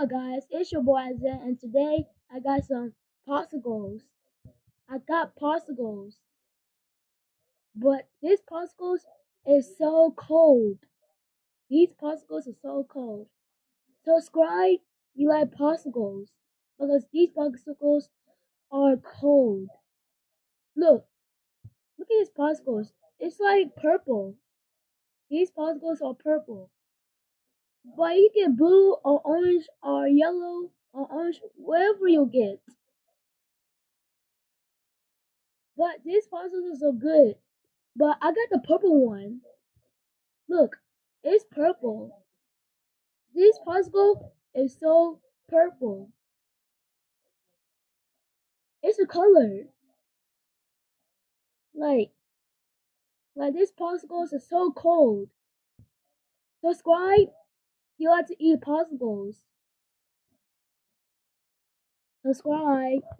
up, guys? It's your boy Isaiah, and today I got some popsicles. I got popsicles, but this popsicles is so cold. These popsicles are so cold. Subscribe, you like popsicles, because these popsicles are cold. Look, look at these popsicles. It's like purple. These popsicles are purple, but you get blue or orange or yellow or orange, whatever you get. But these popsicles are good. But I got the purple one. Look, it's purple. This popsicle is so purple. It's a color. Like, like this popsicles are so cold. Subscribe. You like to eat popsicles. Subscribe.